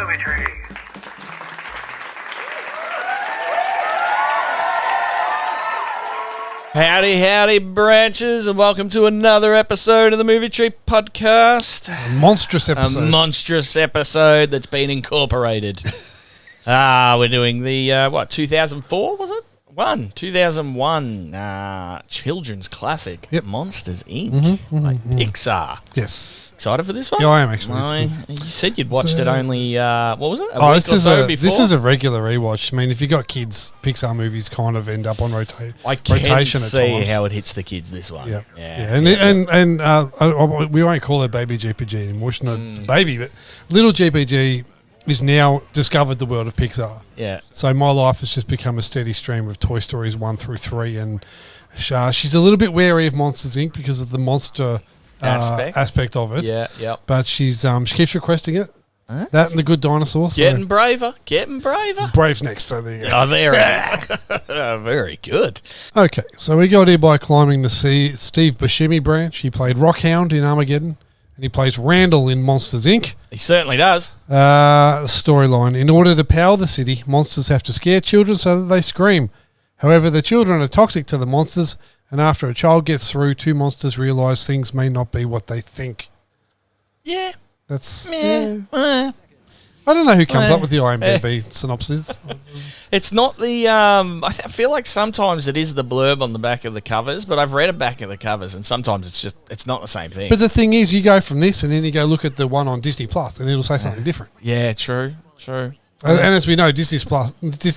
movie tree. Howdy, branches, and welcome to another episode of the Movie Tree Podcast. A monstrous episode. A monstrous episode that's been incorporated. We're doing the, 2004, was it? 2001 children's classic, Yep. Monsters, Inc. by Pixar. Yes. Excited for this one? Yeah, I am actually. You said you'd watched it only, what was it? This is a regular rewatch. I mean, if you got kids, Pixar movies kind of end up on rotation. I can see see how it hits the kids, this one. Yeah. Yeah. And we won't call it Baby GPG anymore. It's not baby, but little GPG is now discovered the world of Pixar. Yeah. So my life has just become a steady stream of Toy Stories 1 through 3, and she's a little bit wary of Monsters Inc. because of the monster aspect of it. Yeah, yeah. But she keeps requesting it. Huh? That and the Good Dinosaur. So Getting braver. Brave's next, so there you go. Oh, there it is. Very good. Okay, so we got here by climbing the Steve Buscemi branch. He played Rockhound in Armageddon, and he plays Randall in Monsters, Inc. He certainly does. Storyline. In order to power the city, monsters have to scare children so that they scream. However, the children are toxic to the monsters, and after a child gets through, two monsters realise things may not be what they think. Yeah. That's... Yeah. I don't know who comes up with the IMDb synopsis. It's not the... I feel like sometimes it is the blurb on the back of the covers, but I've read a back of the covers, and sometimes it's not the same thing. But the thing is, you go from this, and then you go look at the one on Disney Plus, and it'll say something different. Yeah, true. And as we know, Disney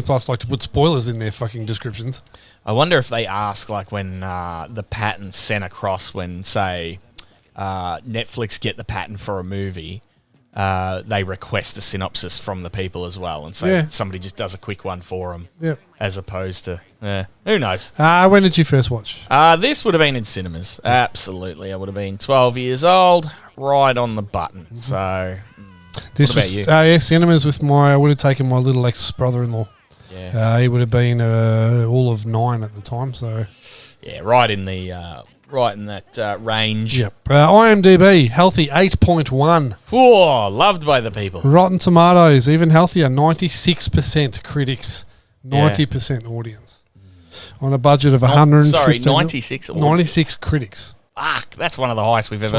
Plus like to put spoilers in their fucking descriptions. I wonder if they ask, like, when the patent's sent across when, say, Netflix get the patent for a movie, they request a synopsis from the people as well, and so somebody just does a quick one for them, as opposed to, who knows? When did you first watch? This would have been in cinemas, absolutely. I would have been 12 years old, right on the button, so... This what was about you? cinemas with I would have taken my little ex-brother-in-law. Yeah. He would have been all of 9 at the time, so... Yeah, right in that range. Yep. IMDb, healthy 8.1. Whoa, loved by the people. Rotten Tomatoes, even healthier, 96% critics, 90% audience. On a budget of 150... 96 audience. 96 critics. Fuck, that's one of the highest we've ever...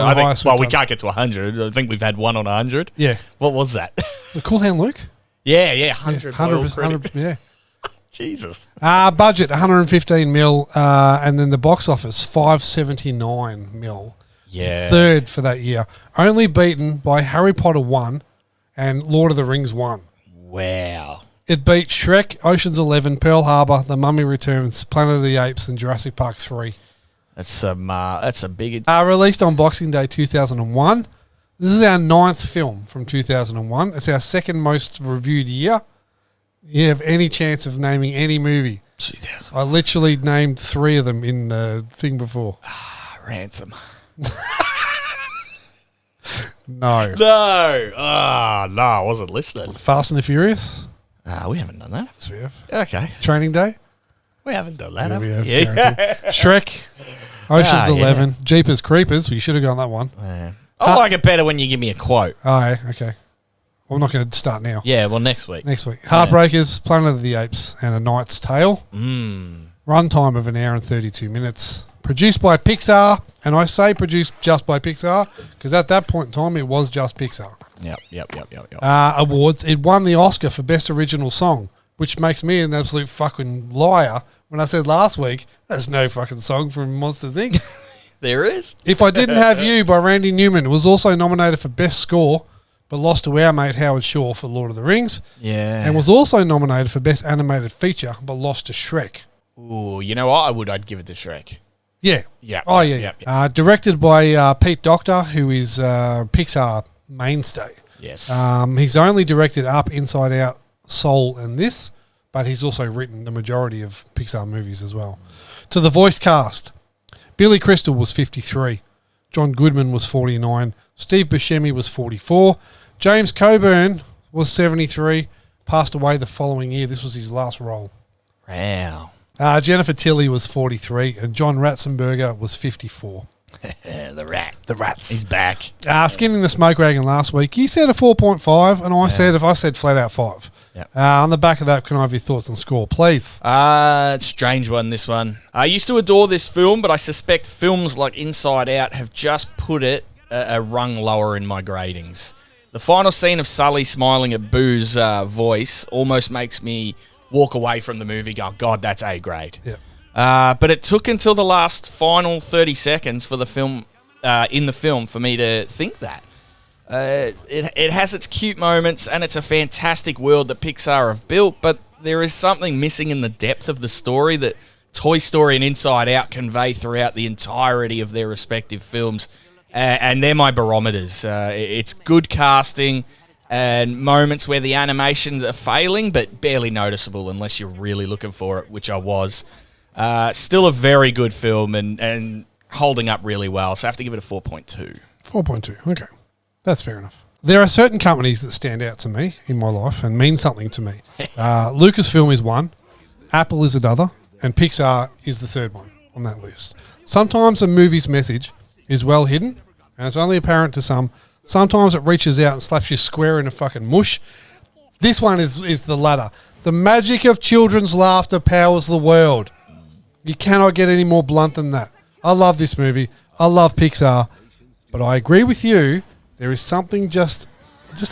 we can't get to 100. I think we've had one on 100. Yeah. What was that? The Cool Hand Luke? Yeah, 100. 100%, yeah. Jesus. Budget 115 mil, and then the box office 579 mil. Yeah. Third for that year. Only beaten by Harry Potter 1 and Lord of the Rings 1. Wow. It beat Shrek, Ocean's 11, Pearl Harbor, The Mummy Returns, Planet of the Apes, and Jurassic Park 3. That's a big... Released on Boxing Day 2001. This is our 9th film from 2001. It's our second most reviewed year. You have any chance of naming any movie? 2000. I literally named 3 of them in the thing before. Ransom. No. No. I wasn't listening. Fast and the Furious? We haven't done that. Yes, we have. Okay. Training Day? We haven't done that, Yeah, have we we? have. Yeah. Shrek, Ocean's yeah. 11, Jeepers Creepers. We should have gone that one. Yeah. I like it better when you give me a quote. Oh, yeah, okay. Well, I'm not going to start now. Yeah, well, next week. Next week. Heartbreakers, Planet of the Apes, and A Knight's Tale. Runtime of 1 hour and 32 minutes. Produced by Pixar, and I say produced just by Pixar because at that point in time it was just Pixar. Yep. Awards. It won the Oscar for Best Original Song, which makes me an absolute fucking liar when I said last week there's no fucking song from Monsters, Inc. There is. If I Didn't Have You by Randy Newman. It was also nominated for Best Score, but lost to our mate Howard Shore for Lord of the Rings. Yeah. And was also nominated for Best Animated Feature, but lost to Shrek. Ooh, you know what? I'd give it to Shrek. Yeah. Yeah. Oh, yeah. Directed by Pete Docter, who is Pixar mainstay. Yes. He's only directed Up, Inside Out, Soul, and this, but he's also written the majority of Pixar movies as well. To the voice cast, Billy Crystal was 53, John Goodman was 49, Steve Buscemi was 44, James Coburn was 73, passed away the following year. This was his last role. Wow. Jennifer Tilly was 43, and John Ratzenberger was 54. The rat. The rats. He's back. Skinning the Smoke Wagon last week. You said a 4.5, and I said flat out 5. Yep. On the back of that, can I have your thoughts on score, please? Strange one, this one. I used to adore this film, but I suspect films like Inside Out have just put it a rung lower in my gradings. The final scene of Sully smiling at Boo's voice almost makes me walk away from the movie going, God, that's A grade. Yeah. But it took until the last final 30 seconds for the film, in the film, for me to think that. It has its cute moments, and it's a fantastic world that Pixar have built, but there is something missing in the depth of the story that Toy Story and Inside Out convey throughout the entirety of their respective films, and they're my barometers. It's good casting and moments where the animations are failing, but barely noticeable unless you're really looking for it, which I was. Still a very good film and holding up really well, so I have to give it a 4.2. 4.2, okay. That's fair enough. There are certain companies that stand out to me in my life and mean something to me. Lucasfilm is one, Apple is another, and Pixar is the third one on that list. Sometimes a movie's message is well hidden, and it's only apparent to some. Sometimes it reaches out and slaps you square in a fucking mush. This one is the latter. The magic of children's laughter powers the world. You cannot get any more blunt than that. I love this movie. I love Pixar. But I agree with you. There is something just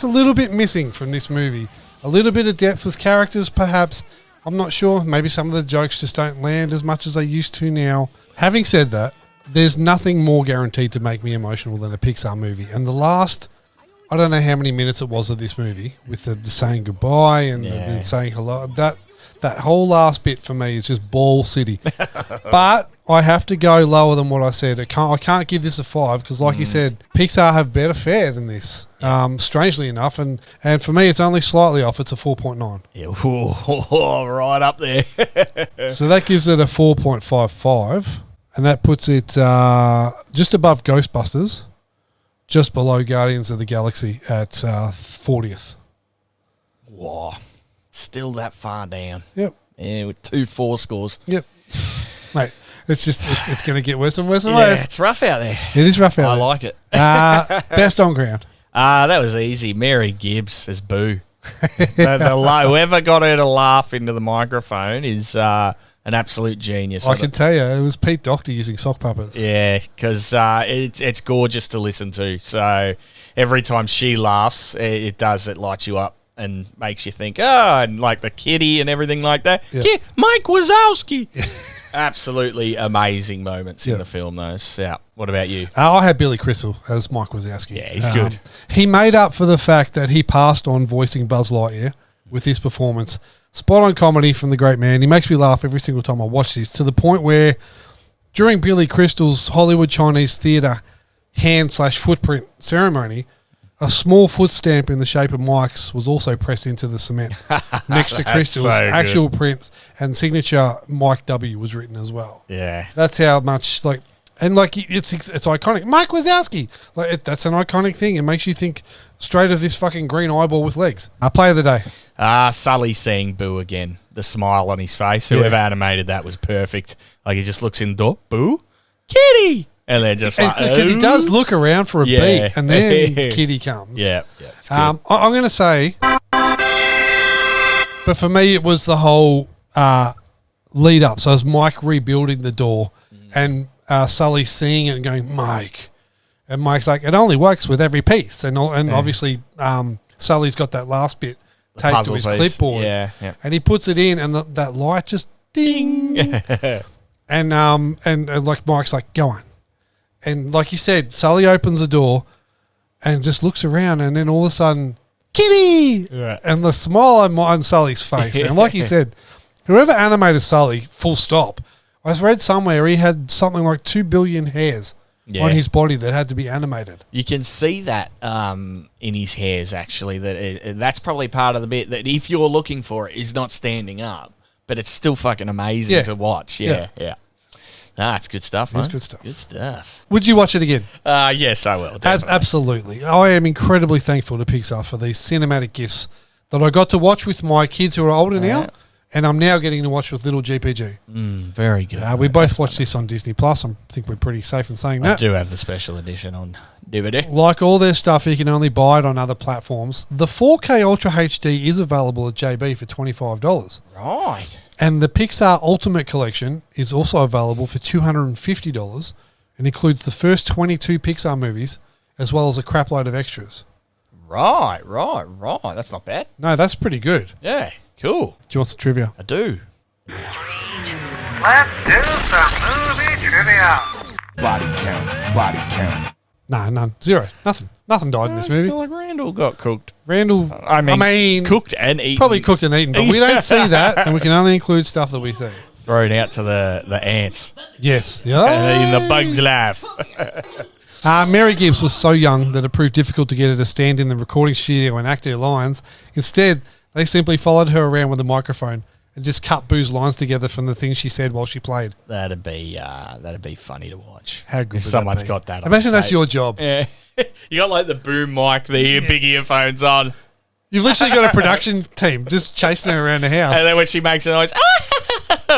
a little bit missing from this movie. A little bit of depth with characters, perhaps. I'm not sure. Maybe some of the jokes just don't land as much as they used to now. Having said that, there's nothing more guaranteed to make me emotional than a Pixar movie. And the last, I don't know how many minutes it was of this movie, with the saying goodbye and the saying hello. That whole last bit for me is just ball city. But I have to go lower than what I said. I can't give this a 5 because, like you said, Pixar have better fare than this. Strangely enough, and for me, it's only slightly off. It's a 4.9. Yeah, right up there. So that gives it a 4.55, and that puts it just above Ghostbusters, just below Guardians of the Galaxy at 40th. Wow. Still that far down. Yep. Yeah, with 2 4 scores. Yep. Mate, it's going to get worse and worse and Yeah, worse. it's rough out there. It is rough out I there. like it. Best on ground. That was easy. Mary Gibbs as Boo. Whoever got her to laugh into the microphone is an absolute genius. I can tell you, it was Pete Docter using sock puppets. Yeah, because it's gorgeous to listen to. So every time she laughs, it lights you up and makes you think, and like the kitty and everything like that. Yeah. Yeah, Mike Wazowski. Absolutely amazing moments in the film, those. Yeah. What about you? I had Billy Crystal as Mike Wazowski. Yeah, he's good. He made up for the fact that he passed on voicing Buzz Lightyear with his performance. Spot on comedy from the great man. He makes me laugh every single time I watch this, to the point where during Billy Crystal's Hollywood Chinese Theatre hand/footprint ceremony, a small foot stamp in the shape of Mike's was also pressed into the cement next to Crystal's actual prints, and signature Mike W was written as well. Yeah. That's how much it's iconic. Mike Wazowski, that's an iconic thing. It makes you think straight of this fucking green eyeball with legs. Play of the day. Sully seeing Boo again. The smile on his face. Whoever animated that was perfect. Like he just looks in the door. Boo, kitty. And then just because he does look around for a beat, and then Kitty comes. Yeah. I'm going to say, but for me, it was the whole lead up. So it was Mike rebuilding the door, and Sully seeing it and going, Mike, and Mike's like, it only works with every piece, and obviously Sully's got that last bit taped to his clipboard, and he puts it in, and that light just ding, and like Mike's like, go on. And like you said, Sully opens the door and just looks around, and then all of a sudden, Kitty! Right. And the smile on Sully's face. And like you said, whoever animated Sully, full stop, I've read somewhere he had something like 2 billion hairs on his body that had to be animated. You can see that in his hairs, actually. That's probably part of the bit that if you're looking for it is not standing up, but it's still fucking amazing to watch. Yeah. It's good stuff, mate. It's good stuff. Good stuff. Would you watch it again? Yes, I will. Absolutely. I am incredibly thankful to Pixar for these cinematic gifts that I got to watch with my kids who are older now, and I'm now getting to watch with little GPG. Very good. We both watched this on Disney Plus. I think we're pretty safe in saying I that. do have the special edition on DVD. Like all their stuff, you can only buy it on other platforms. The 4K Ultra HD is available at JB for $25. Right. And the Pixar Ultimate Collection is also available for $250 and includes the first 22 Pixar movies as well as a crapload of extras. Right. That's not bad. No, that's pretty good. Yeah, cool. Do you want some trivia? I do. Let's do some movie trivia. Body count. No, none. Zero. Nothing died in this I movie. feel like Randall got cooked. Randall, I mean, cooked and eaten. probably cooked and eaten, but we don't see that, and we can only include stuff that we see. Thrown out to the ants. Yes. In Yeah. the bug's laugh. Mary Gibbs was so young that it proved difficult to get her to stand in the recording studio and act her lines. Instead, they simply followed her around with a microphone and just cut Boo's lines together from the things she said while she played. That'd be funny to watch. How good if would someone's that be? got that on Imagine that's tape. your job. Yeah. You got like the boom mic, the big earphones on. You've literally got a production team just chasing her around the house. And then when she makes a noise,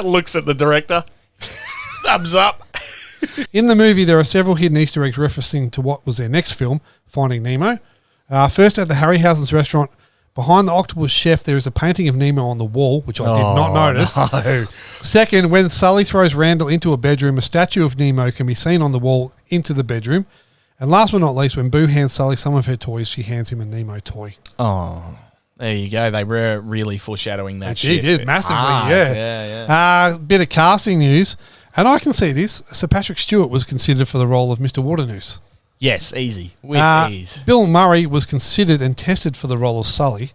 looks at the director. Thumbs up. In the movie, there are several hidden Easter eggs referencing to what was their next film, Finding Nemo. First, at the Harryhausen's restaurant, behind the octopus chef, there is a painting of Nemo on the wall, which I did not notice. No. Second, when Sully throws Randall into a bedroom, a statue of Nemo can be seen on the wall into the bedroom. And last but not least, when Boo hands Sully some of her toys, she hands him a Nemo toy. Oh, there you go. They were really foreshadowing that She shit. did, massively, Hard. yeah. Bit of casting news. And I can see this. Sir Patrick Stewart was considered for the role of Mr. Waternoose. Yes, easy. With ease. Bill Murray was considered and tested for the role of Sully.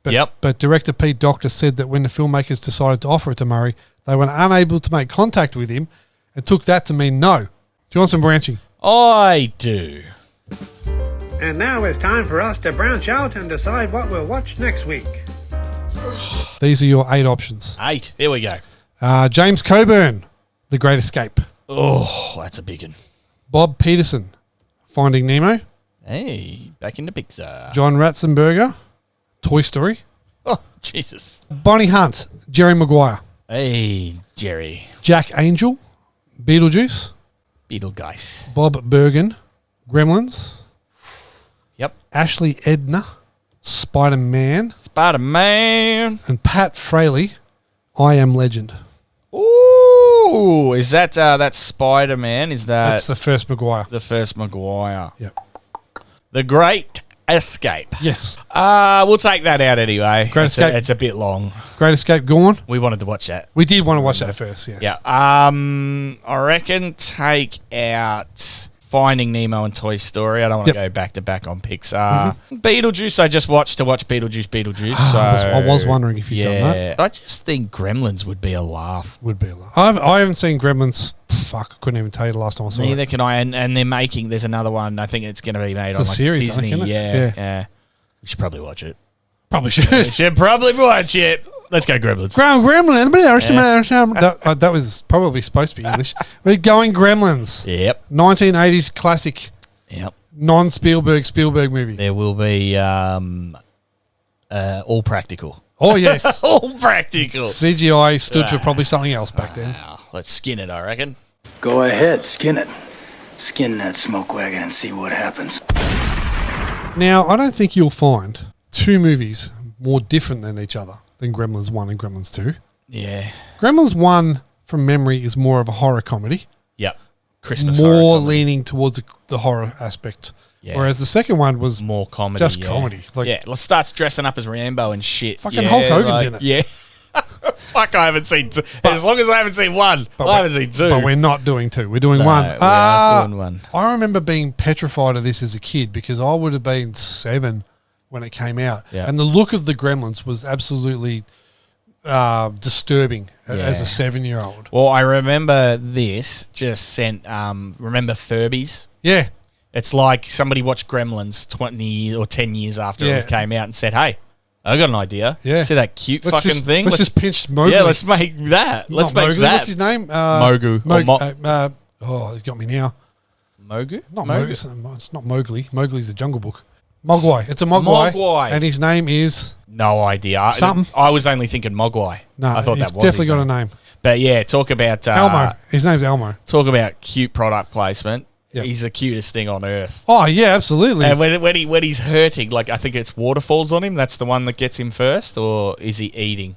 But director Pete Docter said that when the filmmakers decided to offer it to Murray, they were unable to make contact with him and took that to mean no. Do you want some branching? I do. And now it's time for us to branch out and decide what we'll watch next week. These are your 8 options. 8. Here we go. James Coburn, The Great Escape. Oh, that's a big one. Bob Peterson, Finding Nemo. Hey, back into Pixar. John Ratzenberger, Toy Story. Oh, Jesus. Bonnie Hunt, Jerry Maguire. Hey, Jerry. Jack Angel, Beetlejuice. Beetlegeist. Bob Bergen, Gremlins. Yep. Ashley Edna, Spider-Man. Spider-Man. And Pat Fraley, I Am Legend. Ooh, is that Spider-Man? Is that That's the first Maguire. the first Maguire? Yep. The Great Escape. Yes. We'll take that out anyway. Great Escape. It's a bit long. Great Escape gone. We wanted to watch that. We did want to watch that first, yes. Yeah. I reckon take out Finding Nemo and Toy Story. I don't want to go back to back on Pixar. Beetlejuice, I just watched to watch Beetlejuice. I was wondering if you'd done that. I just think Gremlins would be a laugh. Would be a lot. I haven't seen Gremlins. Fuck, I couldn't even tell you the last time I saw Neither it. can I. And they're making, there's another one. I think it's going to be made It's on a series, I Disney. think, isn't it? Yeah. We should probably watch it. Probably should. We should probably watch it. Let's go Gremlins. Gremlin. That was probably supposed to be English. We're going Gremlins. Yep. 1980s classic, Yep. non-Spielberg movie. There will be all practical. Oh, yes. All practical. CGI stood for probably something else back then. Let's skin it, I reckon. Go ahead, skin it. Skin that smoke wagon and see what happens. Now, I don't think you'll find 2 movies more different than each other than Gremlins 1 and Gremlins 2. Yeah. Gremlins 1, from memory, is more of a horror comedy. Yep. Christmas horror More comedy. leaning towards the horror aspect. Yeah. Whereas the second one was More comedy. just yeah. comedy. Like, yeah, let's start dressing up as Rambo and shit. Fucking Hulk Hogan's in it. Yeah. Fuck, I haven't seen two. As long as I haven't seen one, I haven't seen 2. But we're not doing 2. We're doing No, 1. we are doing 1. I remember being petrified of this as a kid because I would have been 7 when it came out. Yeah. And the look of the Gremlins was absolutely disturbing as a 7-year-old. Well, I remember this just sent, remember Furbies? Yeah. It's like somebody watched Gremlins 20 or 10 years after it came out and said, hey, I got an idea. Yeah. See that cute fucking thing? Let's just pinch Mowgli. Yeah, let's make that. Let's Not make Mowgli. that. What's his name? Mogu. Oh, he's got me now. Mogu? Not Mowgli. It's not Mowgli. Mowgli's the Jungle Book. Mogwai. It's a Mogwai. Mogwai. And his name is... No idea. Something. I was only thinking Mogwai. No, I thought he's that was definitely his got a name. name. But yeah, talk about Elmo. His name's Elmo. Talk about cute product placement. Yep. He's the cutest thing on earth. Oh, yeah, absolutely. And when he's hurting, like I think it's waterfalls on him. That's the one that gets him first, or is he eating?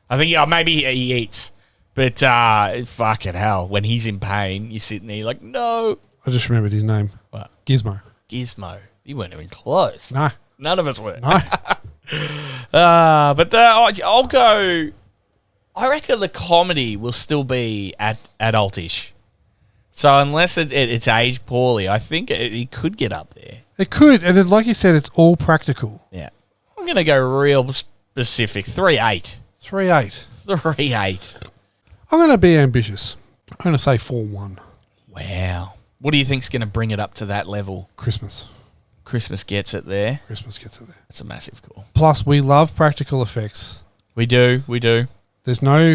I think maybe he eats. But fucking hell, when he's in pain, you're sitting there you're like, no. I just remembered his name. What? Gizmo. Gizmo. You weren't even close. No. None of us were. No. But I'll go. I reckon the comedy will still be adultish. So unless it's aged poorly, I think it could get up there. It could. And like you said, it's all practical. Yeah. I'm going to go real specific. 3.8. 3.8. 3.8. I'm going to be ambitious. I'm going to say 4.1. Wow. What do you think's going to bring it up to that level? Christmas. Christmas gets it there. Christmas gets it there. That's a massive call. Plus, we love practical effects. We do.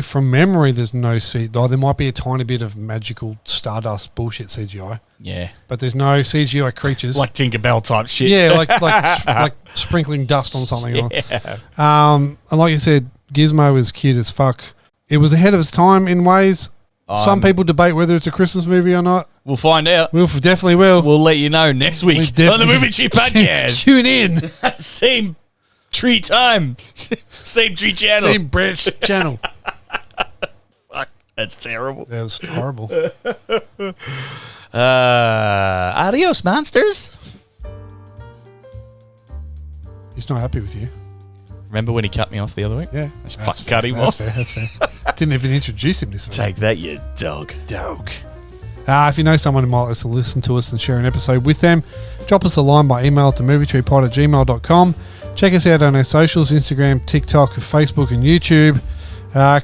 From memory, there's no there might be a tiny bit of magical stardust bullshit CGI. Yeah. But there's no CGI creatures. Like Tinkerbell type shit. Yeah, like sprinkling dust on something. Yeah. And like you said, Gizmo is cute as fuck. It was ahead of its time in ways. Some people debate whether it's a Christmas movie or not. We'll find out. We'll definitely will. We'll let you know next week on the Movie Tree Podcast. Tune in. Same tree time. Same tree channel. Same branch channel. Fuck, that's terrible. That was horrible. Adios, monsters. He's not happy with you. Remember when he cut me off the other week? Yeah. Just fucking cut him off. That's fair. Didn't even introduce him this week. Take that, you dog. If you know someone who might listen to us and share an episode with them, drop us a line by email to movietreepod@gmail.com. Check us out on our socials, Instagram, TikTok, Facebook and YouTube.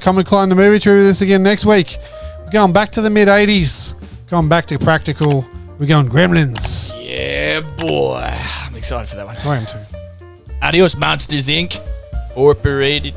Come and climb the movie tree with us again next week. We're going back to the mid-80s. Going back to practical. We're going Gremlins. Yeah, boy. I'm excited for that one. I am too. Adios, Monsters, Inc. Incorporated.